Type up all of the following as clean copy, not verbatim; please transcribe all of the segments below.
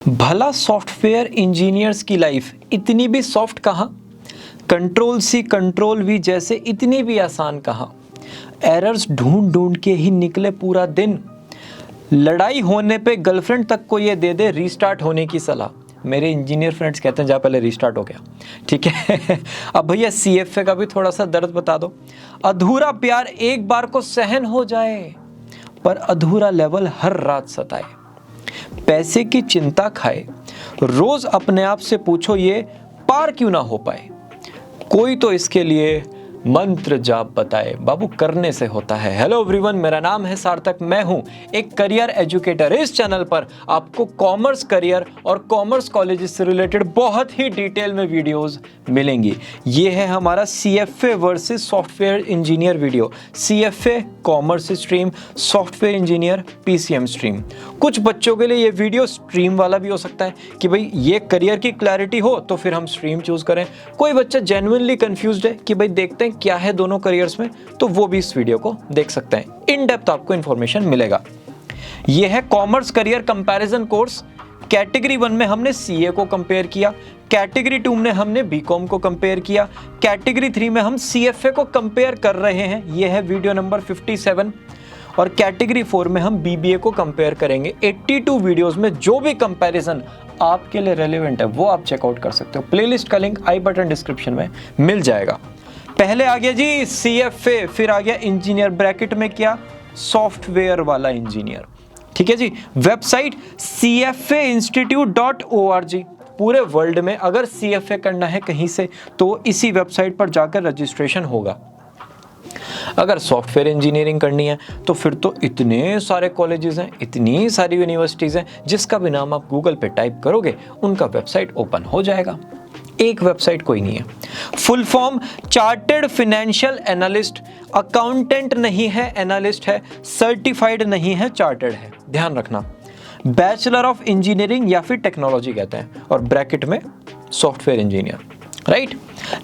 भला software engineers की life इतनी भी सॉफ्ट कहाँ, कंट्रोल सी कंट्रोल वी जैसे इतनी भी आसान कहाँ। एरर्स ढूंढ ढूंढ के ही निकले पूरा दिन, लड़ाई होने पे गर्लफ्रेंड तक को ये दे दे रीस्टार्ट होने की सलाह। मेरे इंजीनियर फ्रेंड्स कहते हैं जा पहले रीस्टार्ट हो गया, ठीक है। अब भैया CFA का भी थोड़ा सा दर्द बता दो। अधूरा प्यार एक बार को सहन हो जाए, पर अधूरा लेवल हर रात सताए। पैसे की चिंता खाए, रोज अपने आप से पूछो ये पार क्यों ना हो पाए। कोई तो इसके लिए मंत्र जाप बताए, बाबू करने से होता है। हेलो एवरीवन, मेरा नाम है सार्थक, मैं हूं एक करियर एजुकेटर। इस चैनल पर आपको कॉमर्स करियर और कॉमर्स कॉलेजेस से रिलेटेड बहुत ही डिटेल में वीडियोस मिलेंगी। ये है हमारा CFA versus software engineer video. CFA commerce stream, software engineer PCM stream. कुछ बच्चों के लिए ये वीडियो स्ट्रीम वाला भी हो सकता है कि भाई ये करियर की क्लैरिटी हो तो फिर हम स्ट्रीम चूज करें। कोई बच्चा जेन्युइनली कंफ्यूज्ड है कि भाई देखते हैं क्या है दोनों करियर्स में, तो वो भी इस वीडियो को देख सकते हैं। इन डेप्थ आपको इंफॉर्मेशन मिलेगा। यह है commerce career comparison course. Category 1 में हमने CA को कंपेयर किया, कैटेगरी 2 में हमने BCom को कंपेयर किया, कैटेगरी 3 में हम CFA को कंपेयर कर रहे हैं। यह है वीडियो नंबर 57। और कैटेगरी 4 में हम BBA को कंपेयर करेंगे। 82 वीडियोस में जो भी कंपैरिजन आपके लिए रेलेवेंट है वो आप चेकआउट कर सकते हो। प्लेलिस्ट का लिंक आई बटन डिस्क्रिप्शन में मिल जाएगा। पहले आ गया जी CFA, फिर आ गया इंजीनियर, ब्रैकेट में क्या, सॉफ्टवेयर वाला इंजीनियर, ठीक है जी। Website cfainstitute.org। पूरे वर्ल्ड में अगर CFA करना है कहीं से तो इसी वेबसाइट पर जाकर रजिस्ट्रेशन होगा। अगर सॉफ्टवेयर इंजीनियरिंग करनी है तो फिर तो इतने सारे कॉलेजेस हैं, इतनी सारी यूनिवर्सिटीज हैं, जिसका भी नाम आप गूगल पे टाइप करोगे उनका वेबसाइट ओपन हो जाएगा। एक वेबसाइट कोई नहीं है। Full form chartered financial analyst. Accountant नहीं है, एनालिस्ट है, सर्टिफाइड नहीं है, चार्टर्ड है, ध्यान रखना। बैचलर ऑफ इंजीनियरिंग या फिर टेक्नोलॉजी कहते हैं, और ब्रैकेट में software engineer, right.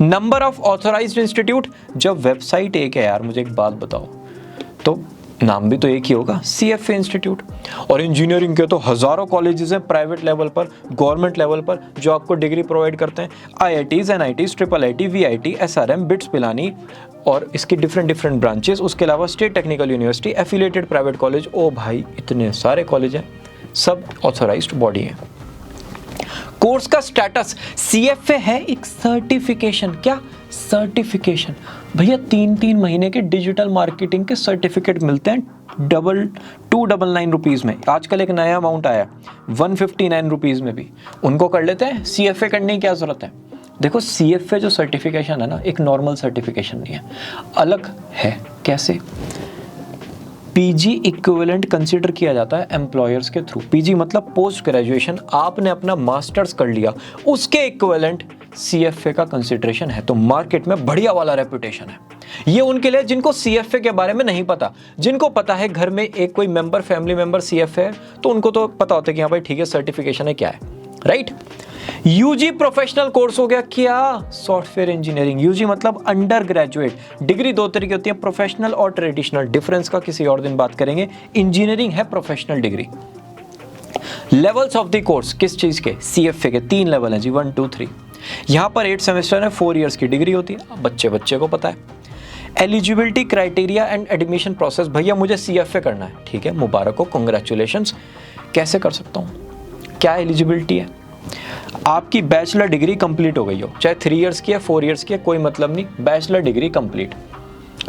Number of authorised institute. जब वेबसाइट एक है यार, मुझे एक बात बताओ, तो नाम भी तो एक ही होगा, CFA इंस्टीट्यूट। और इंजीनियरिंग के तो हजारों कॉलेजेस हैं प्राइवेट लेवल पर, गवर्नमेंट लेवल पर, जो आपको डिग्री प्रोवाइड करते हैं। IITs, NITs, IIIT, VIT, SRM, BITS Pilani और इसके डिफरेंट ब्रांचेस। उसके अलावा state technical university, affiliated private college. ओ भाई इतने सारे कॉलेज हैं, सब ऑथराइज्ड बॉडी है। कोर्स का स्टेटस, CFA है एक सर्टिफिकेशन। क्या सर्टिफिकेशन? भैया 3-3 महीने के डिजिटल मार्केटिंग के सर्टिफिकेट मिलते हैं 299 रुपीज़ में। आजकल एक नया अमाउंट आया 159 रुपीज़ में भी, उनको कर लेते हैं। CFA करने की क्या ज़रूरत है? देखो CFA जो सर्टिफिकेशन है ना, एक नॉर्मल सर्टिफिकेशन नहीं है, अलग है। कैसे? PG इक्विवेलेंट कंसिडर किया जाता है एम्प्लॉयर्स के थ्रू। PG मतलब पोस्ट ग्रेजुएशन, आपने अपना मास्टर्स कर लिया, उसके इक्विवेलेंट CFA का कंसिडरेशन है। तो मार्केट में बढ़िया वाला रेपुटेशन है। ये उनके लिए जिनको CFA के बारे में नहीं पता। जिनको पता है घर में एक कोई मेंबर, फैमिली मेंबर CFA है, तो उनको तो पता होता है कि हाँ भाई ठीक है सर्टिफिकेशन है क्या है, राइट। UG प्रोफेशनल कोर्स हो गया क्या, सॉफ्टवेयर इंजीनियरिंग। UG मतलब अंडर ग्रेजुएट। डिग्री दो तरीके होती है, प्रोफेशनल और ट्रेडिशनल। डिफरेंस का किसी और दिन बात करेंगे। इंजीनियरिंग है professional degree. Levels of the course किस चीज के, CFA के 3 लेवल हैं जी, 1, 2, 3। यहाँ पर 8 सेमेस्टर है, 4 इयर्स की डिग्री होती है। बच्चे को पता है। Eligibility criteria and admission process. भैया मुझे CFA करना है, ठीक है, मुबारक हो, कॉन्ग्रेचुलेशंस। कैसे कर सकता हूँ, क्या एलिजिबिलिटी है? आपकी बैचलर डिग्री कंप्लीट हो गई हो, चाहे 3 इयर्स की है, 4 इयर्स की है, कोई मतलब नहीं, बैचलर डिग्री कंप्लीट।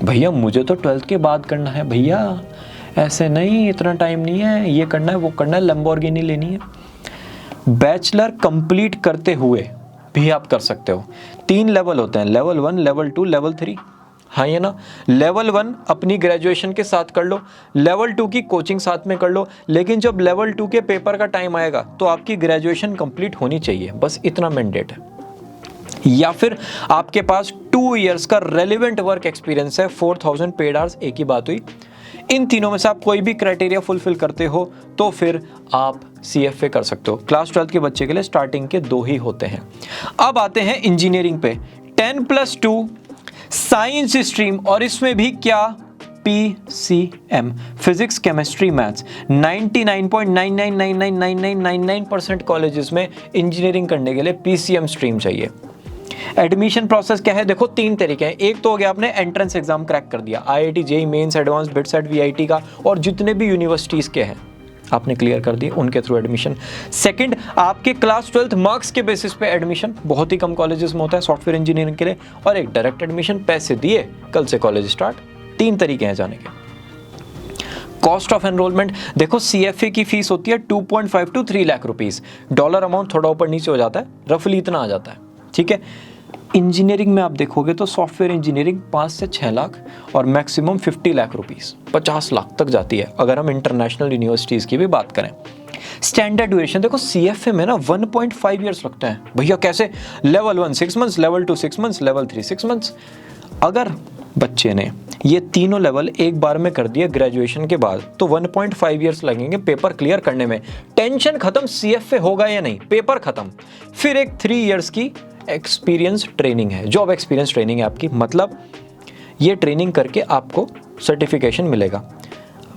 भैया मुझे तो 12th के बाद करना है। भैया ऐसे नहीं, इतना टाइम नहीं है, ये करना है वो करना है, लैम्बोर्गिनी लेनी है। बैचलर कंप्लीट करते हुए भी आप कर सकते हो। 3 लेवल होते हैं, लेवल 1, लेवल 2, लेवल 3। हाँ ये ना, लेवल 1 अपनी ग्रेजुएशन के साथ कर लो, लेवल 2 की कोचिंग साथ में कर लो, लेकिन जब लेवल 2 के पेपर का टाइम आएगा तो आपकी ग्रेजुएशन कंप्लीट होनी चाहिए, बस इतना मैंडेट है। या फिर आपके पास 2 इयर्स का रेलिवेंट वर्क एक्सपीरियंस है, 4000 पेड आवर्स, एक ही बात हुई। इन तीनों में से आप कोई भी क्राइटेरिया फुलफिल करते हो तो फिर आप CFA कर सकते हो। क्लास 12 के बच्चे के लिए स्टार्टिंग के 2 ही होते हैं। अब आते हैं इंजीनियरिंग पे। 10+2 साइंस स्ट्रीम, और इसमें भी क्या, PCM, physics chemistry maths, 99.99999999% colleges में इंजीनियरिंग करने के लिए PCM स्ट्रीम चाहिए। एडमिशन प्रोसेस क्या है? देखो 3 तरीके हैं। एक तो हो गया आपने एंट्रेंस एग्जाम क्रैक कर दिया, IIT JEE mains advance BITSAT VIT का, और जितने भी यूनिवर्सिटीज़ के हैं आपने क्लियर कर दिए, उनके थ्रू एडमिशन। सेकंड, आपके क्लास 12th मार्क्स के बेसिस पे एडमिशन, बहुत ही कम कॉलेजेस में होता है सॉफ्टवेयर इंजीनियरिंग के लिए। और एक डायरेक्ट एडमिशन, पैसे दिए कल से कॉलेज स्टार्ट। 3 तरीके हैं जाने के। कॉस्ट ऑफ एनरोलमेंट देखो, CFA की फीस होती है 2.5 to 3 lakh rupees. Dollar amount थोड़ा ऊपर नीचे हो जाता है, रफली इतना आ जाता है, ठीक है। इंजीनियरिंग में आप देखोगे तो सॉफ्टवेयर इंजीनियरिंग 5 से 6 लाख और मैक्सिमम 50 लाख रुपीस, 50 लाख तक जाती है अगर हम इंटरनेशनल यूनिवर्सिटीज़ की भी बात करें। स्टैंडर्ड ड्यूरेशन देखो, CFA में ना 1.5 ईयर्स लगता है। भैया कैसे? Level 1 6 months, level 2 6 months, level 3 6 months. अगर बच्चे ने ये तीनों लेवल एक बार में कर दिए ग्रेजुएशन के बाद तो 1.5 ईयर्स लगेंगे पेपर क्लियर करने में। टेंशन खत्म, CFA होगा या नहीं, पेपर खत्म। फिर एक 3 इयर्स की एक्सपीरियंस ट्रेनिंग है, जॉब एक्सपीरियंस ट्रेनिंग है आपकी, मतलब ये ट्रेनिंग करके आपको सर्टिफिकेशन मिलेगा।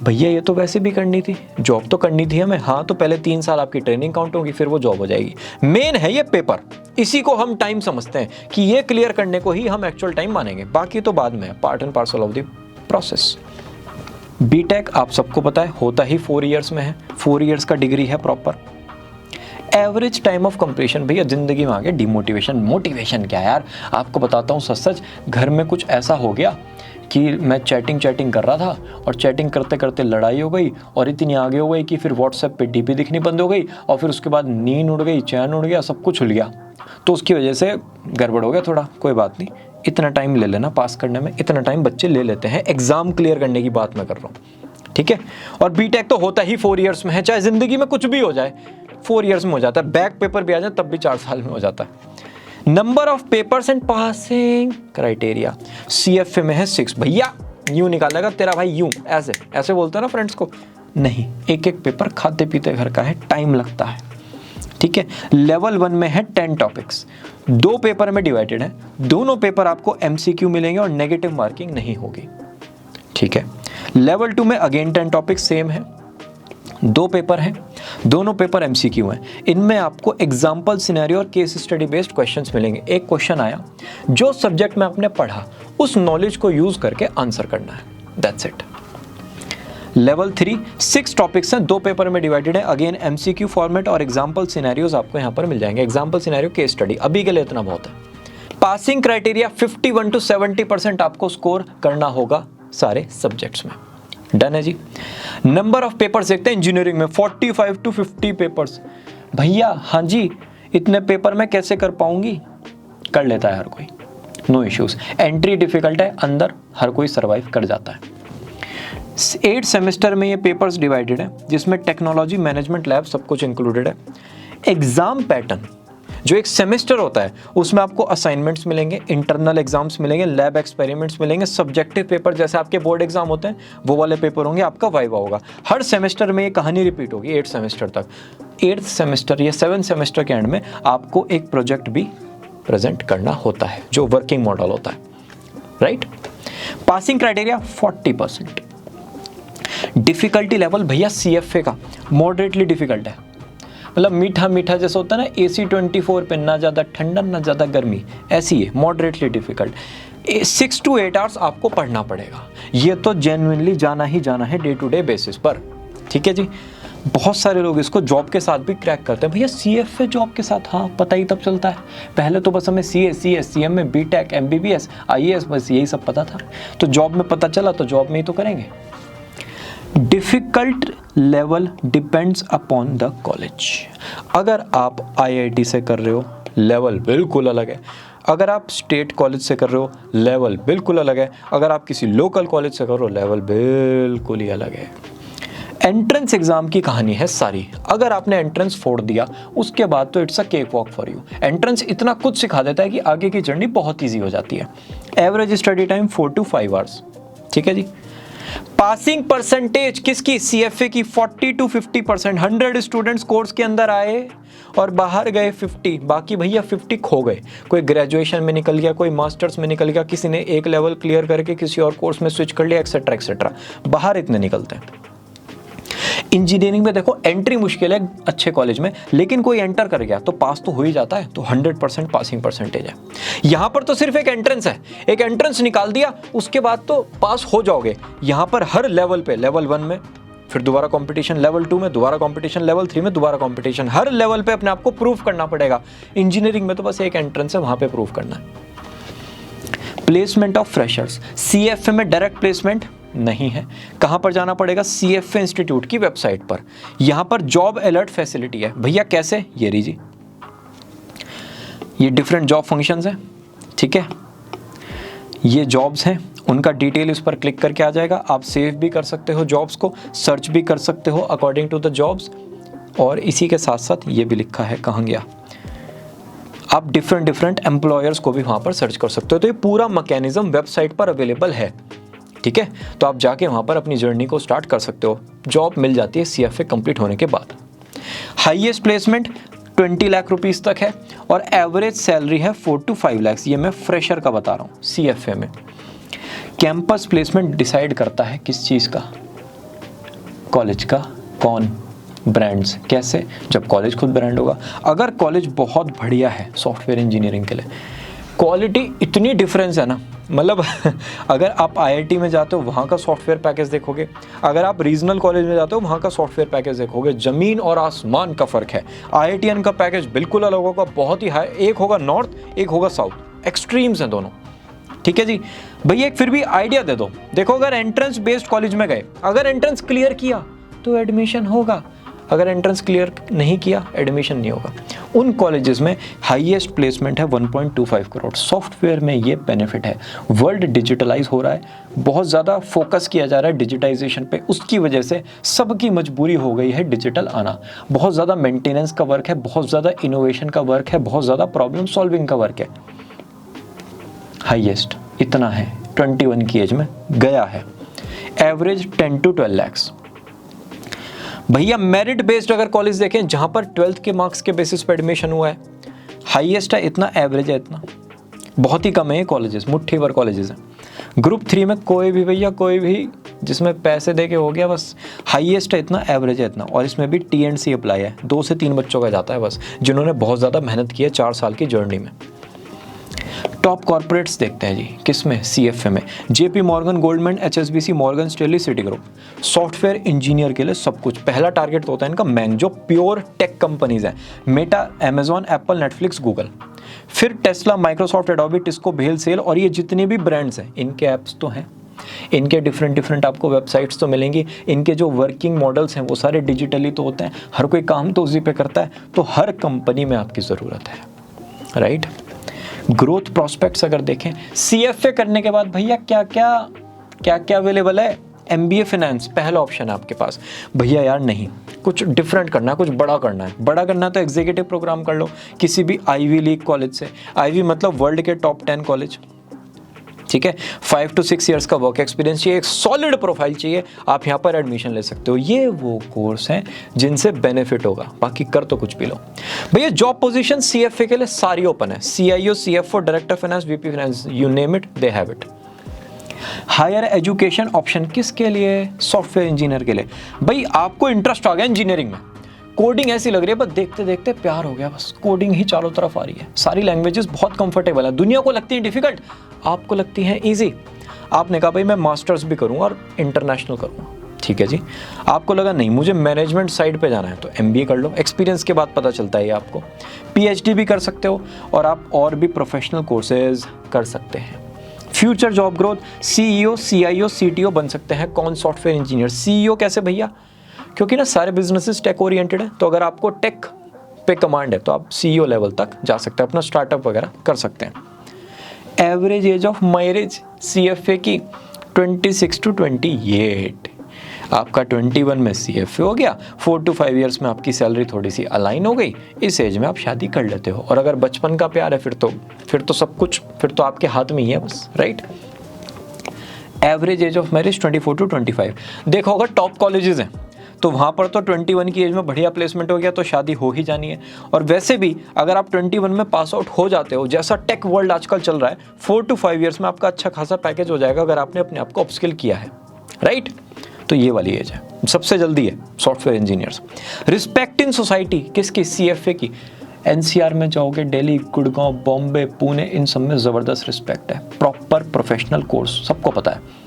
भैया ये तो वैसे भी करनी थी, जॉब तो करनी थी हमें। हाँ, तो पहले 3 साल आपकी ट्रेनिंग काउंट होगी, फिर वो जॉब हो जाएगी। मेन है ये पेपर, इसी को हम टाइम समझते हैं कि ये क्लियर करने को ही हम एक्चुअल टाइम मानेंगे, बाकी तो बाद में, part and parcel of the process. BTech आप सबको पता है होता ही 4 इयर्स में है, 4 इयर्स का डिग्री है proper. Average time of completion, भैया जिंदगी में आ गया डिमोटिवेशन। मोटिवेशन क्या यार, आपको बताता हूँ सच, घर में कुछ ऐसा हो गया कि मैं चैटिंग कर रहा था और चैटिंग करते करते लड़ाई हो गई और इतनी आगे हो गई कि फिर व्हाट्सएप पे DP दिखनी बंद हो गई और फिर उसके बाद नींद उड़ गई, चैन उड़ गया, सब कुछ उड़ गया। तो उसकी वजह से गड़बड़ हो गया थोड़ा, कोई बात नहीं, इतना टाइम ले लेना पास करने में, इतना टाइम बच्चे ले लेते हैं, एग्जाम क्लियर करने की बात मैं कर रहा हूँ, ठीक है। और BTech तो होता ही 4 इयर्स में है, चाहे जिंदगी में कुछ भी हो जाए 4 इयर्स में हो जाता है। बैक पेपर भी आ जाए तब भी 4 साल में हो जाता है। Number of papers and passing criteria, CFA में है 6। भैया यूं निकालेगा तेरा भाई, यूं ऐसे ऐसे बोलते हैं ना फ्रेंड्स को, नहीं, एक एक पेपर खाते पीते घर का है, टाइम लगता है, ठीक है। लेवल 1 में है 10 टॉपिक्स, 2 पेपर में डिवाइडेड है, दोनों पेपर आपको MCQ मिलेंगे और नेगेटिव मार्किंग नहीं होगी, ठीक है। लेवल 2 में अगेन 10 टॉपिक्स सेम है, 2 पेपर हैं, दोनों पेपर MCQ हैं। इनमें आपको एग्जाम्पल, सिनेरियो और केस स्टडी बेस्ड क्वेश्चंस मिलेंगे। एक क्वेश्चन आया, जो सब्जेक्ट में आपने पढ़ा उस नॉलेज को यूज करके आंसर करना है, दैट्स इट। लेवल 3 6 टॉपिक्स हैं, 2 पेपर में डिवाइडेड है, अगेन MCQ फॉर्मेट और एग्जाम्पल सिनेरियोज आपको यहाँ पर मिल जाएंगे। एग्जाम्पल सिनेरियो, केस स्टडी, अभी के लिए इतना बहुत है। पासिंग क्राइटेरिया 51 to 70% आपको स्कोर करना होगा सारे सब्जेक्ट्स में, डन है जी। नंबर ऑफ पेपर्स देखते हैं इंजीनियरिंग में, 45 to 50 पेपर्स। भैया हाँ जी, इतने पेपर में कैसे कर पाऊंगी, कर लेता है हर कोई, नो इश्यूज। एंट्री डिफिकल्ट है, अंदर हर कोई सरवाइव कर जाता है। 8 सेमेस्टर में ये पेपर्स डिवाइडेड है, जिसमें टेक्नोलॉजी, मैनेजमेंट, लैब सब कुछ इंक्लूडेड है। एग्जाम पैटर्न, जो एक सेमेस्टर होता है उसमें आपको असाइनमेंट्स मिलेंगे, इंटरनल एग्जाम्स मिलेंगे, लैब एक्सपेरिमेंट्स मिलेंगे, सब्जेक्टिव पेपर जैसे आपके बोर्ड एग्जाम होते हैं वो वाले पेपर होंगे, आपका वाइवा होगा। हर सेमेस्टर में ये कहानी रिपीट होगी 8 सेमेस्टर तक। 8th सेमेस्टर या 7th सेमेस्टर के एंड में आपको एक प्रोजेक्ट भी प्रेजेंट करना होता है, जो वर्किंग मॉडल होता है, right. Passing criteria 40%। Difficulty level भैया CFA का मॉडरेटली डिफिकल्ट है, मतलब मीठा मीठा जैसा होता है ना, AC 24 पे, ना ज़्यादा ठंडा ना ज़्यादा गर्मी, ऐसी है, मॉडरेटली डिफिकल्ट। 6 to 8 आवर्स आपको पढ़ना पड़ेगा, ये तो जेन्युइनली जाना ही जाना है डे टू डे बेसिस पर, ठीक है जी। बहुत सारे लोग इसको जॉब के साथ भी क्रैक करते हैं। भैया CFA जॉब के साथ, हाँ पता ही तब चलता है, पहले तो बस हमें CA, CS, CMA, BTech, MBBS, IAS बस यही सब पता था, तो जॉब में पता चला तो जॉब में ही तो करेंगे। Difficult level depends upon the college. अगर आप IIT से कर रहे हो लेवल बिल्कुल अलग है, अगर आप स्टेट कॉलेज से कर रहे हो लेवल बिल्कुल अलग है, अगर आप किसी लोकल कॉलेज से कर रहे हो लेवल बिल्कुल ही अलग है। एंट्रेंस एग्जाम की कहानी है सारी, अगर आपने एंट्रेंस फोड़ दिया उसके बाद तो it's a cake walk for you. Entrance इतना कुछ सिखा देता है कि आगे की जर्नी बहुत ईजी हो जाती है। Average study time 4 to 5 hours, ठीक है जी। पासिंग परसेंटेज किसकी, CFA की 40 to 50%। 100 स्टूडेंट्स कोर्स के अंदर आए और बाहर गए 50, बाकी भैया 50 खो गए। कोई ग्रेजुएशन में निकल गया, कोई मास्टर्स में निकल गया, किसी ने एक लेवल क्लियर करके किसी और कोर्स में स्विच कर लिया, एक्सेट्रा एक्सेट्रा। बाहर इतने निकलते हैं। इंजीनियरिंग में देखो एंट्री मुश्किल है अच्छे कॉलेज में, लेकिन कोई एंटर कर गया तो पास तो हो ही जाता है, तो 100% पासिंग परसेंटेज है। यहां पर तो सिर्फ एक एंट्रेंस है, एक एंट्रेंस निकाल दिया उसके बाद तो पास हो जाओगे। यहां पर हर लेवल पे, लेवल 1 में फिर दोबारा कंपटीशन, लेवल 2 में दोबारा कंपटीशन, लेवल 3 में दोबारा कंपटीशन, हर लेवल पे अपने आप को प्रूव करना पड़ेगा। इंजीनियरिंग में तो बस एक एंट्रेंस है, वहां पे प्रूव करना है। प्लेसमेंट ऑफ फ्रेशर्स, सीएफए में डायरेक्ट प्लेसमेंट नहीं है। कहां पर जाना पड़ेगा? सीएफए इंस्टीट्यूट की वेबसाइट पर। यहां पर जॉब अलर्ट फैसिलिटी है। भैया कैसे? ये लीजिए, ये डिफरेंट जॉब फंक्शंस हैं, ठीक है, ये जॉब्स हैं, उनका डिटेल इस पर क्लिक करके आ जाएगा। आप सेव भी कर सकते हो जॉब्स को, सर्च भी कर सकते हो अकॉर्डिंग टू द जॉब्स। और इसी के साथ साथ ये भी लिखा है, कहाँ गया, आप डिफरेंट एम्प्लॉयर्स को भी वहाँ पर सर्च कर सकते हो। तो ये पूरा मैकेनिज्म वेबसाइट पर अवेलेबल है, ठीक है। तो आप जाके वहाँ पर अपनी जर्नी को स्टार्ट कर सकते हो। जॉब मिल जाती है सीएफए कंप्लीट होने के बाद। हाईएस्ट प्लेसमेंट 20 लाख रुपीस तक है और एवरेज सैलरी है 4 to 5 लाख। ये मैं फ्रेशर का बता रहा हूँ सीएफए में। कैंपस प्लेसमेंट डिसाइड करता है किस चीज़ का? कॉलेज का। कौन? ब्रांड्स। कैसे? जब कॉलेज खुद ब्रांड होगा। अगर कॉलेज बहुत बढ़िया है सॉफ्टवेयर इंजीनियरिंग के लिए, क्वालिटी इतनी डिफरेंस है ना, मतलब अगर आप आईआईटी में जाते हो वहाँ का सॉफ्टवेयर पैकेज देखोगे, अगर आप रीजनल कॉलेज में जाते हो वहाँ का सॉफ्टवेयर पैकेज देखोगे, ज़मीन और आसमान का फ़र्क है। आईआईटीएन का पैकेज बिल्कुल अलग होगा, बहुत ही हाई। एक होगा नॉर्थ, एक होगा साउथ, एक्सट्रीम्स हैं दोनों, ठीक है जी। भैया एक फिर भी आइडिया दे दो। देखो अगर एंट्रेंस बेस्ड कॉलेज में गए, अगर एंट्रेंस क्लियर किया तो एडमिशन होगा, अगर एंट्रेंस क्लियर नहीं किया एडमिशन नहीं होगा। उन कॉलेजेस में हाईएस्ट प्लेसमेंट है 1.25 करोड़। सॉफ्टवेयर में ये बेनिफिट है। वर्ल्ड डिजिटलाइज हो रहा है, बहुत ज़्यादा फोकस किया जा रहा है डिजिटाइजेशन पे, उसकी वजह से सबकी मजबूरी हो गई है डिजिटल आना। बहुत ज़्यादा मेंटेनेंस का वर्क है, बहुत ज़्यादा इनोवेशन का वर्क है, बहुत ज़्यादा प्रॉब्लम सॉल्विंग का वर्क है। हाईएस्ट इतना है, 21 की एज में गया है। Average 10 to 12 lakhs। भैया मेरिट बेस्ड अगर कॉलेज देखें जहां पर 12th के मार्क्स के बेसिस पे एडमिशन हुआ है, हाईएस्ट है इतना, एवरेज है इतना। बहुत ही कम है कॉलेजेस, मुट्ठी भर कॉलेजेस हैं। ग्रुप 3 में कोई भी भैया, कोई भी जिसमें पैसे दे के हो गया बस। हाईएस्ट है इतना, एवरेज है इतना। और इसमें भी टी&सी अप्लाई है, 2 से 3 बच्चों का जाता है बस, जिन्होंने बहुत ज़्यादा मेहनत की है 4 साल की जर्नी में। टॉप कॉर्पोरेट्स देखते हैं जी, किसमें? सीएफए में। JP Morgan, Goldman, HSBC, Morgan Stanley, city group. Software engineer के लिए सब कुछ। पहला टारगेट तो होता है इनका मैंग, जो प्योर टेक कंपनीज हैं। Meta, Amazon, Apple, Netflix, Google. फिर टेस्ला, माइक्रोसॉफ्ट, एडोबी, टिस्को, भेल सेल, और ये जितने भी ब्रांड्स हैं इनके ऐप्स तो हैं, इनके डिफरेंट आपको वेबसाइट्स तो मिलेंगी। इनके जो वर्किंग मॉडल्स हैं वो सारे डिजिटली तो होते हैं, हर कोई काम तो उसी पे करता है। तो हर कंपनी में आपकी ज़रूरत है, राइट। ग्रोथ प्रोस्पेक्ट्स अगर देखें सीएफए करने के बाद भैया क्या क्या अवेलेबल है? एमबीए फाइनेंस पहला ऑप्शन है आपके पास। भैया यार नहीं, कुछ डिफरेंट करना है, कुछ बड़ा करना है। बड़ा करना है तो एग्जीक्यूटिव प्रोग्राम कर लो किसी भी आईवी लीग कॉलेज से। आईवी मतलब वर्ल्ड के टॉप 10 कॉलेज, ठीक है। 5 to 6 ईयर्स का वर्क एक्सपीरियंस चाहिए, एक सॉलिड प्रोफाइल चाहिए, आप यहाँ पर एडमिशन ले सकते हो। ये वो कोर्स हैं जिनसे बेनिफिट होगा, बाकी कर तो कुछ भी लो। भैया जॉब पोजीशन सीएफए के लिए सारी ओपन है। CIO, CFO, director finance, VP finance, you name it, they have it. Higher education option किसके लिए? सॉफ्टवेयर इंजीनियर के लिए। भाई आपको इंटरेस्ट आ गया इंजीनियरिंग में, कोडिंग ऐसी लग रही है, बस देखते देखते प्यार हो गया, बस कोडिंग ही चारों तरफ आ रही है। सारी लैंग्वेजेस बहुत कंफर्टेबल है। दुनिया को लगती है डिफिकल्ट, आपको लगती है इजी। आपने कहा भाई मैं मास्टर्स भी करूँ और इंटरनेशनल करूँ, ठीक है जी। आपको लगा नहीं मुझे मैनेजमेंट साइड पे जाना है तो एमबीए कर लो, एक्सपीरियंस के बाद पता चलता है आपको। पीएचडी भी कर सकते हो और आप और भी प्रोफेशनल कोर्सेज कर सकते हैं। Future job growth, CEO, CIO, CTO बन सकते हैं। कौन? Software engineer. सीईओ कैसे भैया? क्योंकि ना सारे बिजनेसेस टेक ओरिएंटेड है, तो अगर आपको टेक पे कमांड है तो आप सीईओ लेवल तक जा सकते हैं, अपना स्टार्टअप वगैरह कर सकते हैं। Average age of marriage CFA की 26 to 28। आपका 21 में सीएफए हो गया, 4 to 5 ईयर्स में आपकी सैलरी थोड़ी सी अलाइन हो गई, इस एज में आप शादी कर लेते हो। और अगर बचपन का प्यार है फिर तो सब कुछ फिर तो आपके हाथ में ही है बस, right. Average age of marriage 24 to 25। देखो अगर टॉप कॉलेजेस हैं तो वहाँ पर तो 21 की एज में बढ़िया प्लेसमेंट हो गया तो शादी हो ही जानी है। और वैसे भी अगर आप 21 में पास आउट हो जाते हो, जैसा टेक वर्ल्ड आजकल चल रहा है, 4 to 5 ईयर्स में आपका अच्छा खासा पैकेज हो जाएगा अगर आपने अपने आप को अपस्किल किया है, राइट। तो ये वाली एज है, सबसे जल्दी है software engineers. Respect in society किसकी? CFA की। NCR में जाओगे, दिल्ली, गुड़गांव, बॉम्बे, पुणे, इन सब में ज़बरदस्त रिस्पेक्ट है, प्रॉपर प्रोफेशनल कोर्स, सबको पता है।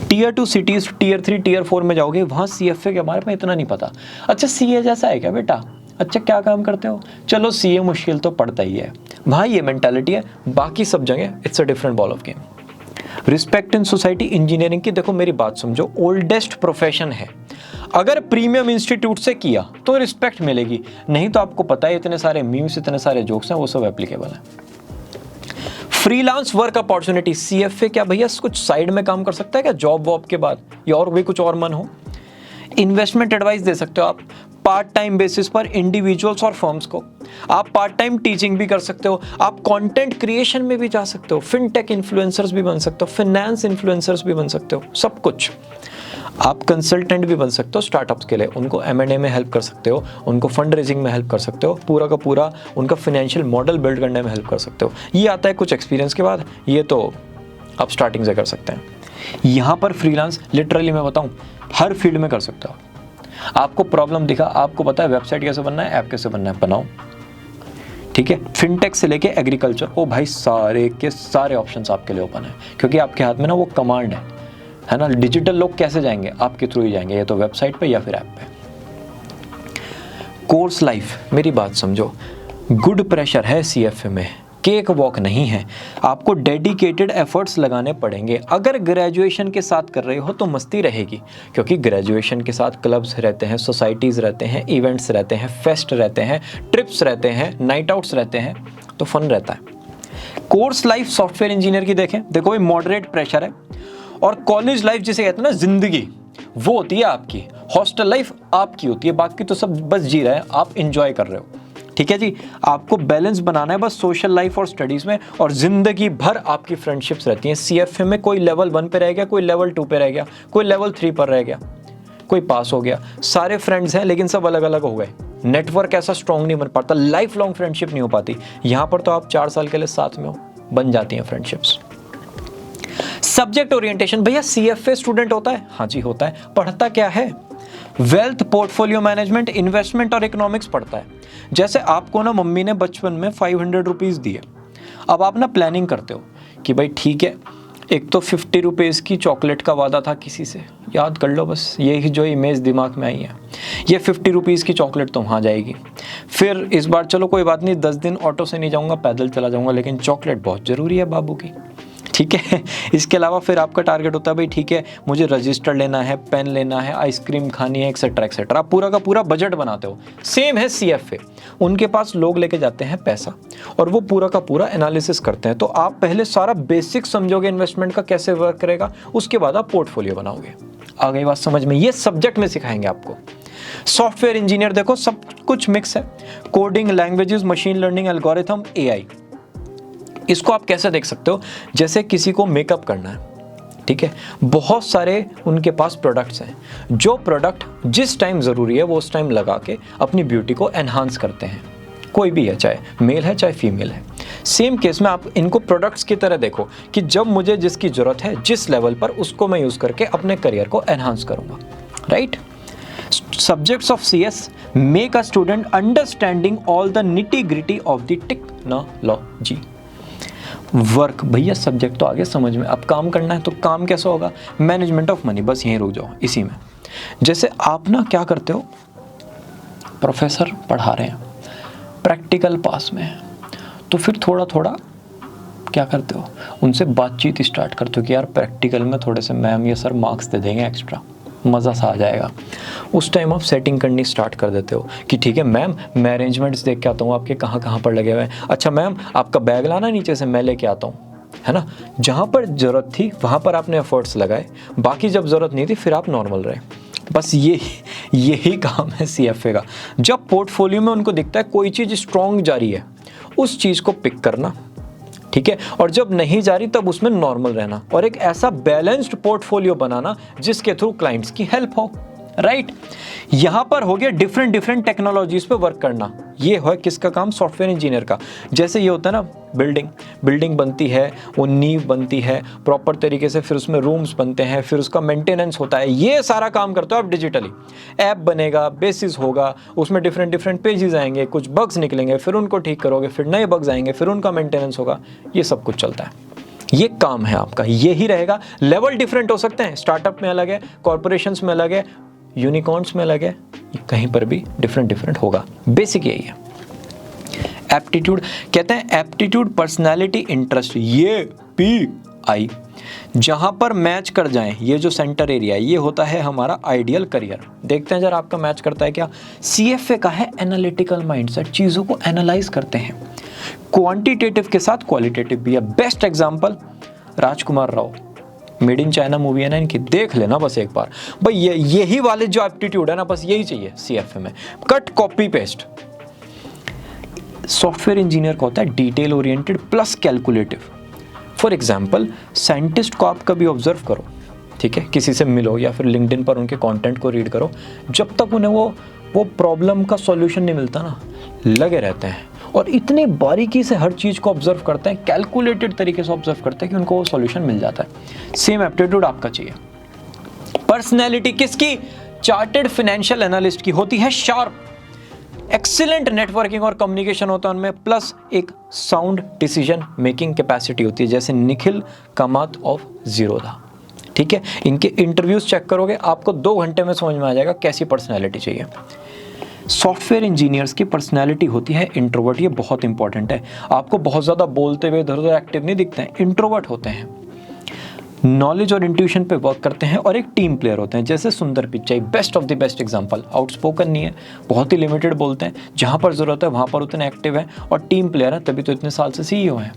Tier 2 सिटीज़, Tier 3, Tier 4 में जाओगे, वहाँ CFA के बारे में इतना नहीं पता। अच्छा CA जैसा है क्या बेटा? अच्छा क्या काम करते हो? चलो CA मुश्किल तो पड़ता ही है, वहाँ ये मेंटालिटी है। बाकी सब जगह it's a different ball of game. Respect in society engineering की, देखो मेरी बात समझो, ओल्डेस्ट प्रोफेशन है। अगर प्रीमियम इंस्टीट्यूट से किया तो रिस्पेक्ट मिलेगी, नहीं तो आपको पता है इतने सारे मीम्स, इतने सारे जोक्स हैं, वो सब एप्लीकेबल है। फ्रीलांस वर्क अपॉर्चुनिटी, CFA क्या भैया कुछ साइड में काम कर सकता है क्या जॉब वॉब के बाद, या और भी कुछ और मन हो? इन्वेस्टमेंट एडवाइस दे सकते हो आप पार्ट टाइम बेसिस पर इंडिविजुअल्स और फर्म्स को। आप पार्ट टाइम टीचिंग भी कर सकते हो, आप कंटेंट क्रिएशन में भी जा सकते हो, फिनटेक इन्फ्लुएंसर्स भी बन सकते हो, फाइनेंस इन्फ्लुएंसर्स भी बन सकते हो, सब कुछ। आप कंसल्टेंट भी बन सकते हो स्टार्टअप्स के लिए, उनको M&A में हेल्प कर सकते हो, उनको फंड रेजिंग में हेल्प कर सकते हो, पूरा का पूरा उनका फाइनेंशियल मॉडल बिल्ड करने में हेल्प कर सकते हो। ये आता है कुछ एक्सपीरियंस के बाद, ये तो आप स्टार्टिंग से कर सकते हैं। यहाँ पर फ्रीलांस लिटरली मैं बताऊँ हर फील्ड में कर सकते हो। आपको प्रॉब्लम दिखा, आपको पता है वेबसाइट कैसे बनना है, ऐप कैसे बनना है, बनाओ, ठीक है। फिनटेक से लेके एग्रीकल्चर, ओ भाई सारे के सारे ऑप्शंस आपके लिए ओपन है, क्योंकि आपके हाथ में ना वो कमांड है ना। डिजिटल लोग कैसे जाएंगे? आपके थ्रू ही जाएंगे, या तो वेबसाइट पे या फिर ऐप पे। कोर्स लाइफ, मेरी बात समझो, गुड प्रेशर है CFA में, केक वॉक नहीं है। आपको डेडिकेटेड एफर्ट्स लगाने पड़ेंगे। अगर ग्रेजुएशन के साथ कर रहे हो तो मस्ती रहेगी, क्योंकि ग्रेजुएशन के साथ क्लब्स रहते हैं, सोसाइटीज़ रहते हैं, इवेंट्स रहते हैं, फेस्ट रहते हैं, ट्रिप्स रहते हैं, नाइट आउट्स रहते हैं, तो फन रहता है। कोर्स लाइफ सॉफ्टवेयर इंजीनियर की देखें, देखो ये मॉडरेट प्रेशर है। और कॉलेज लाइफ जिसे कहते हैं ना जिंदगी, वो होती है आपकी। हॉस्टल लाइफ आपकी होती है, बाकी तो सब बस जी रहे हैं, आप इंजॉय कर रहे हो, ठीक है जी। आपको बैलेंस बनाना है बस सोशल लाइफ और स्टडीज़ में, और ज़िंदगी भर आपकी फ्रेंडशिप्स रहती हैं। CFA में कोई लेवल 1 पे रह गया, कोई लेवल 2 पे रह गया, कोई लेवल 3 पर रह गया, कोई पास हो गया, सारे फ्रेंड्स हैं लेकिन सब अलग अलग हो गए। नेटवर्क ऐसा स्ट्रॉन्ग नहीं बन पाता, लाइफ लॉन्ग फ्रेंडशिप नहीं हो पाती। यहाँ पर तो आप 4 साल के लिए साथ में हो, बन जाती हैं फ्रेंडशिप्स। सब्जेक्ट ओरिएंटेशन, भैया CFA स्टूडेंट होता है? हाँ जी होता है। पढ़ता क्या है? वेल्थ, पोर्टफोलियो मैनेजमेंट, इन्वेस्टमेंट और इकोनॉमिक्स पढ़ता है। जैसे आपको ना मम्मी ने बचपन में 500 रुपीज़ दिए, अब आप ना प्लानिंग करते हो कि भाई ठीक है, एक तो 50 रुपीज़ की चॉकलेट का वादा था किसी से, याद कर लो बस, यही जो इमेज दिमाग में आई है, ये 50 रुपीज़ की चॉकलेट तो वहाँ जाएगी। फिर इस बार चलो कोई बात नहीं, 10 दिन ऑटो से नहीं जाऊँगा, पैदल चला जाऊँगा, लेकिन चॉकलेट बहुत ज़रूरी है बाबू की, ठीक है। इसके अलावा फिर आपका टारगेट होता है भाई ठीक है, मुझे रजिस्टर लेना है, पेन लेना है, आइसक्रीम खानी है, एक्सेट्रा एक्सेट्रा। आप पूरा का पूरा बजट बनाते हो। सेम है CFA, उनके पास लोग लेके जाते हैं पैसा और वो पूरा का पूरा एनालिसिस करते हैं। तो आप पहले सारा बेसिक समझोगे इन्वेस्टमेंट का कैसे वर्क करेगा, उसके बाद आप पोर्टफोलियो बनाओगे। आ गई बात समझ में? ये सब्जेक्ट में सिखाएंगे आपको। सॉफ्टवेयर इंजीनियर देखो सब कुछ मिक्स है, coding languages, machine learning, algorithm, AI। इसको आप कैसे देख सकते हो, जैसे किसी को मेकअप करना है, ठीक है, बहुत सारे उनके पास प्रोडक्ट्स हैं, जो प्रोडक्ट जिस टाइम ज़रूरी है वो उस टाइम लगा के अपनी ब्यूटी को एनहांस करते हैं। कोई भी है, चाहे मेल है चाहे फीमेल है। सेम केस में आप इनको प्रोडक्ट्स की तरह देखो कि जब मुझे जिसकी ज़रूरत है जिस लेवल पर, उसको मैं यूज़ करके अपने करियर को एनहांस करूँगा, right. Subjects of CS make a student understanding all the nitty-gritty of the technology। Work, भैया सब्जेक्ट तो आगे समझ में, अब काम करना है तो काम कैसा होगा? मैनेजमेंट ऑफ मनी, बस यहीं रुक जाओ इसी में। जैसे आप ना क्या करते हो, प्रोफेसर पढ़ा रहे हैं, प्रैक्टिकल पास में है, तो फिर थोड़ा थोड़ा क्या करते हो, उनसे बातचीत स्टार्ट करते हो कि यार प्रैक्टिकल में थोड़े से मैम या सर मार्क्स दे देंगे एक्स्ट्रा, मज़ा सा आ जाएगा। उस टाइम आप सेटिंग करनी स्टार्ट कर देते हो कि ठीक है मैम, मैं अरेंजमेंट्स देख के आता हूँ आपके कहाँ कहाँ पर लगे हुए हैं। अच्छा मैम, आपका बैग लाना नीचे से, मैं लेके आता हूँ, है ना। जहाँ पर ज़रूरत थी वहाँ पर आपने एफर्ट्स लगाए, बाकी जब ज़रूरत नहीं थी फिर आप नॉर्मल रहे। बस यही काम है CFA का। जब पोर्टफोलियो में उनको दिखता है कोई चीज़ स्ट्रॉन्ग जारी है, उस चीज़ को पिक करना, ठीक है, और जब नहीं जा रही तब उसमें नॉर्मल रहना, और एक ऐसा बैलेंस्ड पोर्टफोलियो बनाना जिसके थ्रू क्लाइंट्स की हेल्प हो। राइट। यहां पर हो गया डिफरेंट डिफरेंट टेक्नोलॉजीज पे वर्क करना। ये है किसका काम? सॉफ्टवेयर इंजीनियर का। जैसे ये होता है ना, बिल्डिंग बनती है, वो नींव बनती है प्रॉपर तरीके से, फिर उसमें रूम्स बनते हैं, फिर उसका मेंटेनेंस होता है, ये सारा काम करते हो आप डिजिटली। ऐप बनेगा, बेसिस होगा, उसमें डिफरेंट डिफरेंट पेजेस आएंगे, कुछ बग्स निकलेंगे, फिर उनको ठीक करोगे, फिर नए बग्स आएंगे, फिर उनका मेंटेनेंस होगा, ये सब कुछ चलता है। ये काम है आपका, यही रहेगा। लेवल डिफरेंट हो सकते हैं, स्टार्टअप में अलग है, कॉर्पोरेशंस में अलग है, यूनिकॉर्न्स में अलग है, कहीं पर भी डिफरेंट होगा। बेसिक यही है। एप्टीट्यूड कहते हैं एप्टीट्यूड, पर्सनैलिटी, इंटरेस्ट, ये PI जहां पर मैच कर जाएं, ये जो सेंटर एरिया है, ये होता है हमारा आइडियल करियर। देखते हैं जरा आपका मैच करता है क्या। CFA का है एनालिटिकल माइंडसेट, चीज़ों को एनालाइज करते हैं, क्वांटिटेटिव के साथ क्वालिटेटिव भी है। Best example Rajkumar Rao, made in China movie है ना इनकी, देख लेना बस एक बार भाई। यही वाले जो एप्टीट्यूड है ना, बस यही चाहिए CFA में, cut copy paste. Software engineer का होता है detail oriented plus calculative. For example scientist को आप कभी ऑब्जर्व करो, ठीक है, किसी से मिलो या फिर लिंक्डइन पर उनके कंटेंट को रीड करो, जब तक उन्हें वो प्रॉब्लम का सॉल्यूशन नहीं मिलता ना, लगे रहते हैं और इतनी बारीकी से हर चीज़ को ऑब्जर्व करते हैं, कैलकुलेटेड तरीके से ऑब्जर्व करते हैं कि उनको वो सॉल्यूशन मिल जाता है। सेम एप्टीट्यूड आपका चाहिए। पर्सनैलिटी किसकी? चार्टेड फाइनेंशियल एनालिस्ट की होती है शार्प, एक्सीलेंट नेटवर्किंग और कम्युनिकेशन होता है उनमें, प्लस एक साउंड डिसीजन मेकिंग कैपेसिटी होती है, जैसे निखिल कामत ऑफ जीरोधा। ठीक है, इनके इंटरव्यूज चेक करोगे आपको 2 घंटे में समझ में आ जाएगा कैसी पर्सनैलिटी चाहिए। सॉफ्टवेयर इंजीनियर्स की पर्सनैलिटी होती है इंट्रोवर्ट, ये बहुत इंपॉर्टेंट है। आपको बहुत ज़्यादा बोलते हुए इधर उधर एक्टिव नहीं दिखते हैं, इंट्रोवर्ट होते हैं। नॉलेज और इंट्यूशन पे वर्क करते हैं और एक टीम प्लेयर होते हैं, जैसे सुंदर Pichai, best of the best example. Outspoken नहीं है, बहुत ही लिमिटेड बोलते हैं, जहाँ पर ज़रूरत है वहाँ पर उतने एक्टिव है और टीम प्लेयर है, तभी तो इतने साल से CEO हैं।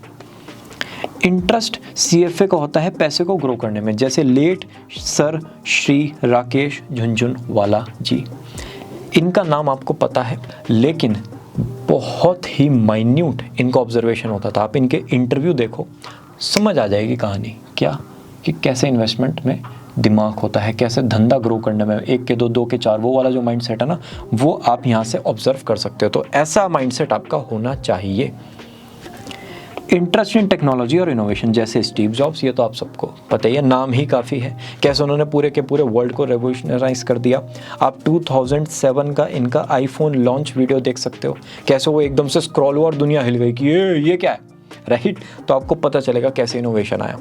इंटरेस्ट CFA का होता है पैसे को ग्रो करने में, जैसे लेट सर श्री राकेश झुनझुनवाला जी, इनका नाम आपको पता है, लेकिन बहुत ही माइन्यूट इनका ऑब्जर्वेशन होता था। आप इनके इंटरव्यू देखो, समझ आ जाएगी कहानी क्या, कि कैसे इन्वेस्टमेंट में दिमाग होता है, कैसे धंधा ग्रो करने में, 1 के 2, 2 के 4, वो वाला जो माइंडसेट है ना, वो आप यहाँ से ऑब्जर्व कर सकते हो। तो ऐसा माइंडसेट आपका होना चाहिए। इंटरेस्ट इन टेक्नोलॉजी और इनोवेशन, जैसे स्टीव जॉब्स, ये तो आप सबको पता ही है, नाम ही काफ़ी है, कैसे उन्होंने पूरे के पूरे वर्ल्ड को रेवोल्यूशनराइज कर दिया। आप 2007 का इनका आईफोन लॉन्च वीडियो देख सकते हो, कैसे वो एकदम से स्क्रॉल हुआ और दुनिया हिल गई कि ये क्या है, राइट। तो आपको पता चलेगा कैसे इनोवेशन आया।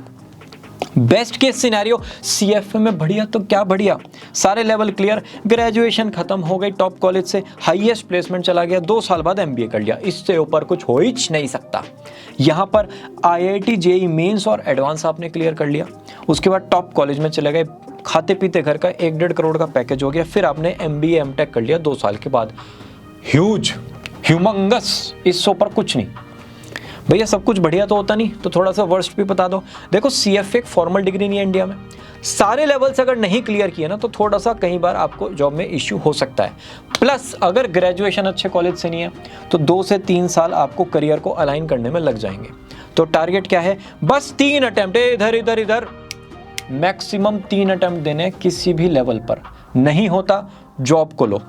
बेस्ट केस सिनेरियो, CFA में बढ़िया तो क्या बढ़िया, सारे लेवल क्लियर, ग्रेजुएशन खत्म हो गई टॉप कॉलेज से, हाईएस्ट प्लेसमेंट चला गया, 2 साल बाद MBA कर लिया, इससे ऊपर कुछ हो ही नहीं सकता। यहाँ पर IIT JEE मेंस और एडवांस आपने क्लियर कर लिया, उसके बाद टॉप कॉलेज में चले गए, खाते पीते घर का 1-1.5 करोड़ का पैकेज हो गया, फिर आपने MBA MTech कर लिया 2 साल के बाद, ह्यूज ह्यूमंगस, इससे ऊपर कुछ नहीं। भैया सब कुछ बढ़िया तो होता नहीं, तो थोड़ा सा वर्स्ट भी बता दो। देखो CFA एक फॉर्मल डिग्री नहीं है इंडिया में, सारे लेवल्स अगर नहीं क्लियर किए ना, तो थोड़ा सा कई बार आपको जॉब में इश्यू हो सकता है। प्लस अगर ग्रेजुएशन अच्छे कॉलेज से नहीं है, तो 2 से 3 साल आपको करियर को अलाइन करने में लग जाएंगे। तो टारगेट क्या है, बस 3 अटेम्प्ट, इधर इधर इधर, मैक्सिमम 3 अटेम्प्ट देने किसी भी लेवल पर। नहीं होता जॉब को लो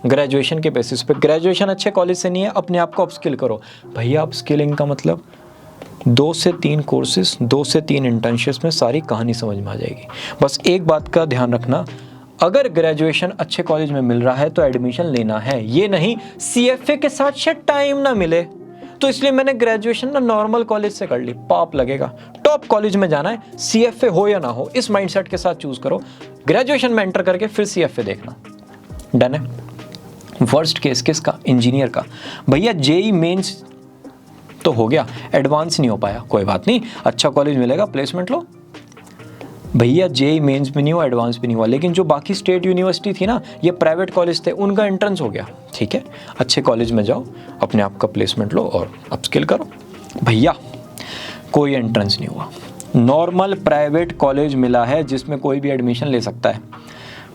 ग्रेजुएशन के बेसिस पे, ग्रेजुएशन अच्छे कॉलेज से नहीं है, अपने आप को अपस्किल करो। भैया अपस्किलिंग का मतलब 2 से 3 कोर्सेज, 2 से 3 इंटर्नशिप्स में सारी कहानी समझ में आ जाएगी। बस एक बात का ध्यान रखना, अगर ग्रेजुएशन अच्छे कॉलेज में मिल रहा है तो एडमिशन लेना है, ये नहीं CFA के साथ शायद टाइम ना मिले तो इसलिए मैंने ग्रेजुएशन ना नॉर्मल कॉलेज से कर ली, पाप लगेगा। टॉप कॉलेज में जाना है, CFA हो या ना हो, इस माइंडसेट के साथ चूज करो, ग्रेजुएशन में एंटर करके फिर CFA देखना। डन है। वर्स्ट केस किसका, इंजीनियर का। भैया JEE मेंस तो हो गया, एडवांस नहीं हो पाया, कोई बात नहीं, अच्छा कॉलेज मिलेगा, प्लेसमेंट लो। भैया JEE मेंस भी नहीं हुआ, एडवांस भी नहीं हुआ, लेकिन जो बाकी स्टेट यूनिवर्सिटी थी ना, ये प्राइवेट कॉलेज थे, उनका एंट्रेंस हो गया, ठीक है, अच्छे कॉलेज में जाओ, अपने आप का प्लेसमेंट लो और अपस्किल करो। भैया कोई एंट्रेंस नहीं हुआ, नॉर्मल प्राइवेट कॉलेज मिला है जिसमें कोई भी एडमिशन ले सकता है,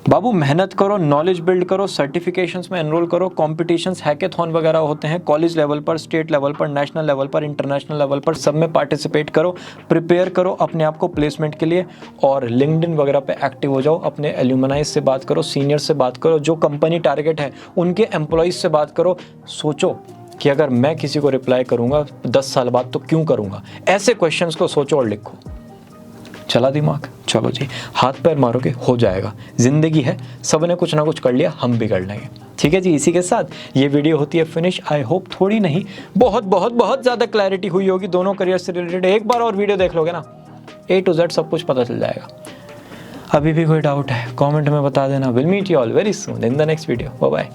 बाबू मेहनत करो, नॉलेज बिल्ड करो, सर्टिफिकेशंस में एनरोल करो, कॉम्पिटिशन्स हैकेथॉन वगैरह होते हैं कॉलेज लेवल पर, स्टेट लेवल पर, नेशनल लेवल पर, इंटरनेशनल लेवल पर, सब में पार्टिसिपेट करो, प्रिपेयर करो अपने आप को प्लेसमेंट के लिए, और लिंक्डइन वगैरह पे एक्टिव हो जाओ, अपने एल्यूमनाइज से बात करो, सीनियर से बात करो, जो कंपनी टारगेट है उनके एम्प्लॉइज से बात करो। सोचो कि अगर मैं किसी को रिप्लाई करूँगा 10 साल बाद तो क्यों करूँगा, ऐसे क्वेश्चंस को सोचो और लिखो। चला दिमाग? चलो जी, हाथ पैर मारोगे हो जाएगा, जिंदगी है, सबने कुछ ना कुछ कर लिया, हम भी कर लेंगे। ठीक है जी, इसी के साथ ये वीडियो होती है फिनिश। आई होप थोड़ी नहीं बहुत बहुत बहुत ज़्यादा क्लैरिटी हुई होगी दोनों करियर से रिलेटेड। एक बार और वीडियो देख लोगे ना, A to Z सब कुछ पता चल जाएगा। अभी भी कोई डाउट है कमेंट में बता देना। Will meet you all very soon in the next video. Bye bye.